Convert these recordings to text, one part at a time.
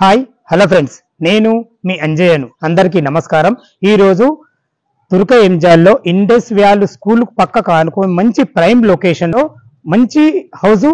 Hi hello friends, నేను మీ అంజయ్యను. అందరికీ నమస్కారం. ఈరోజు తుర్క ఎంజాల్లో ఇండస్ వ్యాలీ స్కూల్ పక్కకు ఆనుకొని మంచి ప్రైమ్ లొకేషన్లో మంచి హౌస్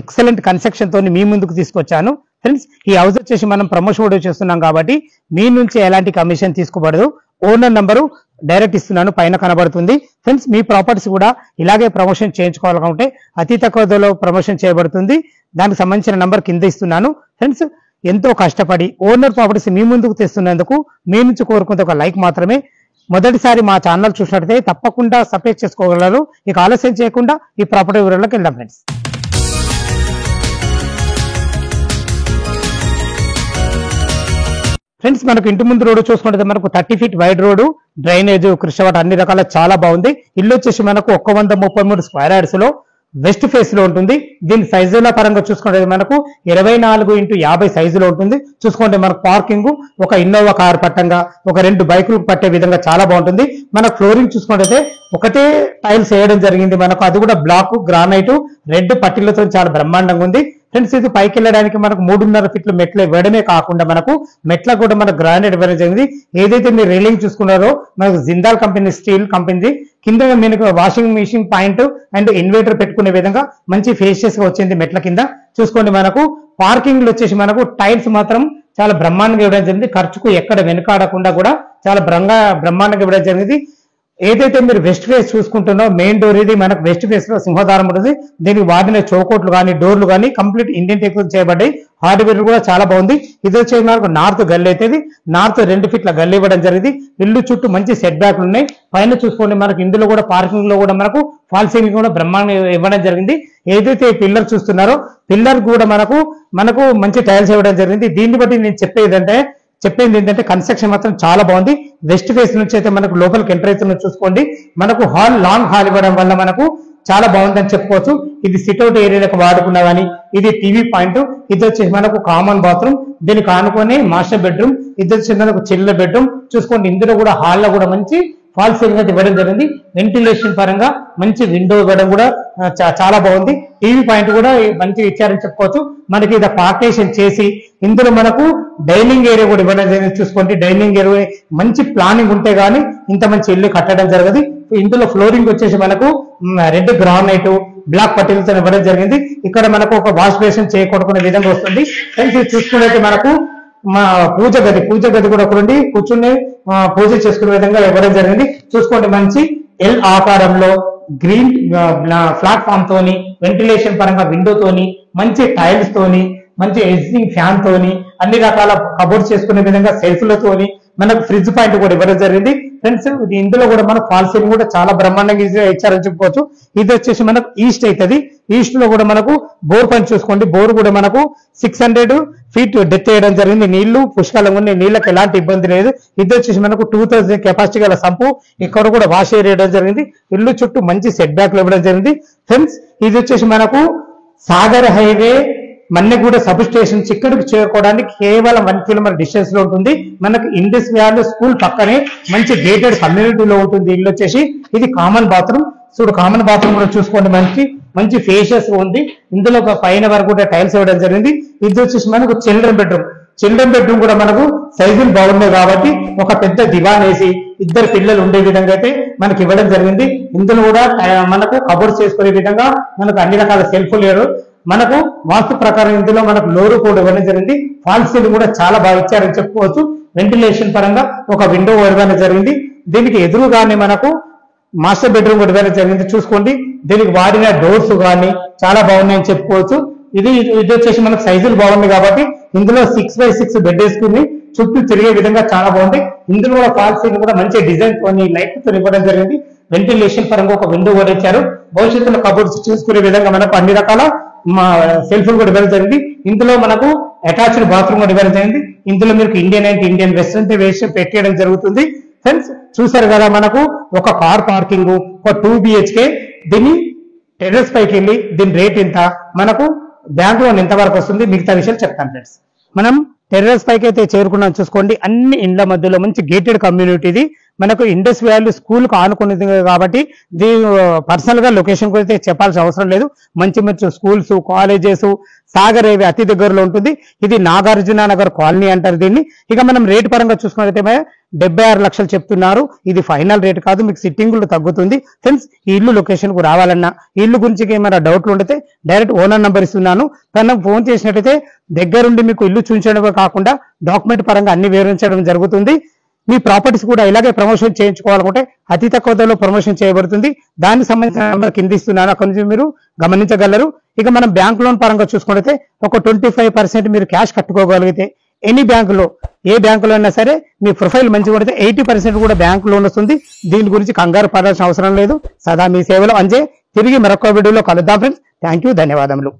ఎక్సలెంట్ కన్స్ట్రక్షన్ తోని మీ ముందుకు తీసుకొచ్చాను. ఫ్రెండ్స్, ఈ హౌస్ వచ్చేసి మనం ప్రమోషన్ వీడియో చేస్తున్నాం కాబట్టి మీ నుంచి ఎలాంటి కమిషన్ తీసుకోబడదు. ఓనర్ నంబరు డైరెక్ట్ ఇస్తున్నాను, పైన కనబడుతుంది. ఫ్రెండ్స్, మీ ప్రాపర్టీస్ కూడా ఇలాగే ప్రమోషన్ చేయించుకోవాలనుకుంటే అతి తక్కువ ధరలో ప్రమోషన్ చేయబడుతుంది. దానికి సంబంధించిన నంబర్ కింద ఇస్తున్నాను. ఫ్రెండ్స్, ఎంతో కష్టపడి ఓనర్ ప్రాపర్టీస్ మీ ముందుకు తెస్తున్నందుకు మీ నుంచి కోరుకుంటే ఒక లైక్ మాత్రమే. మొదటిసారి మా ఛానల్ చూసినట్లయితే తప్పకుండా సబ్స్క్రైబ్ చేసుకోగలరు. ఇక ఆలస్యం చేయకుండా ఈ ప్రాపర్టీ వివరాలకు వెళ్దాం. ఫ్రెండ్స్, మనకు ఇంటి ముందు రోడ్డు చూసుకుంటే మనకు 30 ఫీట్ వైడ్ రోడ్డు, డ్రైనేజ్, కృష్ణవాట అన్ని రకాల చాలా బాగుంది. ఇల్లు వచ్చేసి మనకు 133 స్క్వేర్ యార్డ్స్ లో వెస్ట్ ఫేస్ లో ఉంటుంది. దీని సైజుల పరంగా చూసుకుంటే మనకు 24x50 సైజులో ఉంటుంది. చూసుకుంటే మనకు పార్కింగ్ ఒక ఇన్నోవా కార్ పట్టంగా ఒక 2 బైకులు పట్టే విధంగా చాలా బాగుంటుంది. మనకు ఫ్లోరింగ్ చూసుకుంటే ఒకటే టైల్స్ వేయడం జరిగింది. మనకు అది కూడా బ్లాక్ గ్రానైట్ రెడ్ పట్టీలతో చాలా బ్రహ్మాండంగా ఉంది. ఫ్రెండ్స్, ఇది పైకి వెళ్ళడానికి మనకు 3.5 ఫీట్లు మెట్లు ఇవ్వడమే కాకుండా మనకు మెట్ల కూడా మనకు గ్రానైట్ ఇవ్వడం జరిగింది. ఏదైతే మీరు రైలింగ్ చూసుకున్నారో మనకు జిందాల్ కంపెనీ స్టీల్ కంపెనీ కింద మీకు washing machine point and inverter పెట్టుకునే విధంగా మంచి ఫేషియస్ గా వచ్చింది. మెట్ల కింద చూసుకోండి, మనకు పార్కింగ్ వచ్చేసి మనకు టైల్స్ మాత్రం చాలా బ్రహ్మాండంగా ఇవ్వడం జరిగింది. ఖర్చుకు ఎక్కడ వెనుకాడకుండా కూడా చాలా బ్రహ్మాండంగా ఇవ్వడం జరిగింది. ఏదైతే మీరు వెస్ట్ ఫేస్ చూసుకుంటున్నో మెయిన్ డోర్ ఇది మనకు వెస్ట్ ఫేస్ లో సింహద్వారం ఉంటుంది. దీనికి వాడిన చౌకోట్లు కానీ డోర్లు కానీ కంప్లీట్ ఇండియన్ టెక్నిక్ చేయబడ్డాయి. హార్డ్వేర్ కూడా చాలా బాగుంది. ఇది వచ్చేసి మనకు నార్త్ గల్లీ అయితే నార్త్ 2 ఫీట్ల గల్లీ ఇవ్వడం జరిగింది. ఇల్లు చుట్టూ మంచి సెట్ బ్యాక్లు ఉన్నాయి. పైన చూసుకోండి, మనకు ఇందులో కూడా పార్కింగ్ లో కూడా మనకు ఫాల్ సీలింగ్ కూడా బ్రహ్మాండంగా ఇవ్వడం జరిగింది. ఏదైతే పిల్లర్ చూస్తున్నారో పిల్లర్ కూడా మనకు మంచి టైల్స్ ఇవ్వడం జరిగింది. దీన్ని బట్టి నేను చెప్పింది ఏంటంటే కన్స్ట్రక్షన్ మాత్రం చాలా బాగుంది. వెస్ట్ ఫేస్ నుంచి అయితే మనకు లోపలికి ఎంటర్ అవుతున్న చూసుకోండి, మనకు లాంగ్ హాల్ ఇవ్వడం వల్ల మనకు చాలా బాగుందని చెప్పుకోవచ్చు. ఇది సిట్అవుట్ ఏరియాలకు వాడుకున్నా కానీ ఇది టీవీ పాయింట్. ఇది వచ్చేసి మనకు కామన్ బాత్రూమ్, దీనికి ఆనుకొని మాస్టర్ బెడ్రూమ్. ఇది వచ్చేసి మనకు చిల్డ్రన్ బెడ్రూమ్ చూసుకోండి. ఇందులో కూడా హాల్లో కూడా మంచి ఫాల్ సీలింగ్ అయితే ఇవ్వడం జరిగింది. వెంటిలేషన్ పరంగా మంచి విండో ఇవ్వడం కూడా చాలా బాగుంది. టీవీ పాయింట్ కూడా మంచిగా ఇచ్చారని చెప్పుకోవచ్చు. మనకి ఇది పార్టీషన్ చేసి ఇందులో మనకు డైనింగ్ ఏరియా కూడా ఇవ్వడం జరిగింది. చూసుకోండి, డైనింగ్ ఏరియా మంచి ప్లానింగ్ ఉంటే గానీ ఇంత మంచి ఇల్లు కట్టడం జరగదు. ఇందులో ఫ్లోరింగ్ వచ్చేసి మనకు రెడ్ గ్రానైట్ బ్లాక్ పట్టీలతో ఇవ్వడం జరిగింది. ఇక్కడ మనకు ఒక వాష్ బేసిన్ చేయకూడకునే విధంగా వస్తుంది. ఫ్రెండ్స్, ఇది చూసుకున్నట్టు మనకు మా పూజ గది కూడా ఒకటి కూర్చుని పూజ చేసుకునే విధంగా ఇవ్వడం జరిగింది. చూసుకోండి, మంచి ఎల్ ఆకారంలో గ్రీన్ ప్లాట్ఫామ్ తోని వెంటిలేషన్ పరంగా విండోతోని మంచి టైల్స్ తోని మంచి ఎగ్జిస్టింగ్ ఫ్యాన్ తోని అన్ని రకాల కబోర్డ్స్ చేసుకునే విధంగా సెల్ఫ్లతోని మనకు ఫ్రిడ్జ్ పాయింట్ కూడా ఇవ్వడం జరిగింది. ఫ్రెండ్స్, ఇందులో కూడా మనకు ఫాల్ సీలింగ్ కూడా చాలా బ్రహ్మాండంగా ఇచ్చారని చెప్పుకోవచ్చు. ఇది వచ్చేసి మనకు ఈస్ట్ అవుతుంది. ఈస్ట్ లో కూడా మనకు బోర్ పని చూసుకోండి, బోర్ కూడా మనకు 600 ఫీట్ డెత్ వేయడం జరిగింది. నీళ్లు పుష్కలంగా ఉన్నాయి, నీళ్ళకి ఎలాంటి ఇబ్బంది లేదు. ఇది వచ్చేసి మనకు 2000 కెపాసిటీ గల సంపు, ఇక్కడ కూడా వాష్ వేయడం జరిగింది. ఇల్లు చుట్టూ మంచి సెట్ బ్యాక్లు ఇవ్వడం జరిగింది. ఫ్రెండ్స్, ఇది వచ్చేసి మనకు Sagar highway Manneguda sub station ఇక్కడికి చేరుకోవడానికి కేవలం 1 కిలోమీటర్ డిస్టెన్స్ లో ఉంటుంది. మనకు ఇండస్ వ్యాలీ స్కూల్ పక్కనే మంచి గేటెడ్ కమ్యూనిటీలో ఉంటుంది. ఇల్లు వచ్చేసి ఇది కామన్ బాత్రూమ్. కామన్ బాత్రూమ్ కూడా చూసుకోండి, మంచి ఫేషియస్ ఉంది. ఇందులో పైన వరకు కూడా టైల్స్ ఇవ్వడం జరిగింది. ఇది వచ్చేసి మనకు చిల్డ్రన్ బెడ్రూమ్ కూడా మనకు సైజులు బాగున్నాయి కాబట్టి ఒక పెద్ద దివాన్ వేసి 2 పిల్లలు ఉండే విధంగా అయితే మనకి ఇవ్వడం జరిగింది. ఇందులో కూడా మనకు కబోర్డ్స్ చేసుకునే విధంగా మనకు అన్ని రకాల సెల్ఫ్లు లేరు. మనకు వాస్తు ప్రకారం ఇందులో మనకు లోరు కూడా ఇవ్వడం జరిగింది. ఫాల్ సీలింగ్ కూడా చాలా బాగా ఇచ్చారని చెప్పుకోవచ్చు. వెంటిలేషన్ పరంగా ఒక విండో ఇవ్వడం జరిగింది. దీనికి ఎదురుగానే మనకు మాస్టర్ బెడ్రూమ్ కూడా ఇవ్వడం జరిగింది. చూసుకోండి, దీనికి వాడిన డోర్స్ కానీ చాలా బాగున్నాయని చెప్పుకోవచ్చు. ఇది వచ్చేసి మనకు సైజులు బాగుంది కాబట్టి ఇందులో 6x6 బెడ్ వేసుకుని చుట్టూ తిరిగే విధంగా చాలా బాగుంది. ఇందులో కూడా ఫాల్ సీలింగ్ కూడా మంచి డిజైన్ తో లైట్ తో ఇవ్వడం జరిగింది. వెంటిలేషన్ పరంగా ఒక విండో కూడా ఇచ్చారు. భవిష్యత్తులో కబోర్డ్స్ చూసుకునే విధంగా మనకు అన్ని రకాల సెల్ఫ్లు కూడా ఇవ్వడం జరిగింది. ఇందులో మనకు అటాచ్డ్ బాత్రూమ్ కూడా ఇవ్వడం జరిగింది. ఇందులో మీకు ఇండియన్ వెస్ట్రన్ వేసి పెట్టేయడం జరుగుతుంది. ఫ్రెండ్స్, చూసారు కదా, మనకు ఒక కార్ పార్కింగ్, ఒక 2 BHK. దీన్ని టెర్రస్ పైకి వెళ్ళి దీని రేట్ ఎంత, మనకు బ్యాంక్ లోన్ ఎంత వరకు వస్తుంది, మిగతా విషయాలు చెప్తాను. ఫ్రెండ్స్, మనం టెర్రస్ పైకి అయితే చేరుకున్నాం. చూసుకోండి, అన్ని ఇండ్ల మధ్యలో మంచి గేటెడ్ కమ్యూనిటీ ఇది. మనకు ఇండస్ వ్యాలీ స్కూల్ కు ఆనుకున్నది కాబట్టి పర్సనల్ గా లొకేషన్ గురించి చెప్పాల్సిన అవసరం లేదు. మంచి మంచి స్కూల్స్, కాలేజెస్, సాగర్ ఏవి అతి దగ్గరలో ఉంటుంది. ఇది నాగార్జున నగర్ కాలనీ అంటారు దీన్ని. ఇక మనం రేటు పరంగా చూసుకున్నట్లయితే 76 లక్షలు చెప్తున్నారు. ఇది ఫైనల్ రేట్ కాదు, మీకు సిట్టింగ్ తగ్గుతుంది. ఫ్రెండ్స్, ఈ ఇల్లు లొకేషన్ కు రావాలన్నా, ఈ ఇల్లు గురించి ఏమైనా డౌట్లు ఉంటే డైరెక్ట్ ఓనర్ నంబర్ ఇస్తున్నాను, తనకు ఫోన్ చేసినట్లయితే దగ్గరుండి మీకు ఇల్లు చూపించడమే కాకుండా డాక్యుమెంట్ పరంగా అన్ని వివరించడం జరుగుతుంది. మీ ప్రాపర్టీస్ కూడా ఇలాగే ప్రమోషన్ చేయించుకోవాలనుకుంటే అతి తక్కువ ధరలో ప్రమోషన్ చేయబడుతుంది. దానికి సంబంధించిన నెంబర్ కింద ఇస్తున్నాను, అక్కడ నుంచి మీరు గమనించగలరు. ఇక మనం బ్యాంక్ లోన్ పరంగా చూసుకుంటే ఒక 25% మీరు క్యాష్ కట్టుకోగలిగితే ఎనీ బ్యాంకులో, ఏ బ్యాంకులో అయినా సరే మీ ప్రొఫైల్ మంచిగా ఉంటే 80% కూడా బ్యాంక్ లోన్ వస్తుంది. దీని గురించి కంగారు పడాల్సిన అవసరం లేదు. సదా మీ సేవలో అంజయ్. తిరిగి మరొక వీడియోలో కలుద్దాం ఫ్రెండ్స్. థ్యాంక్ యూ, ధన్యవాదములు.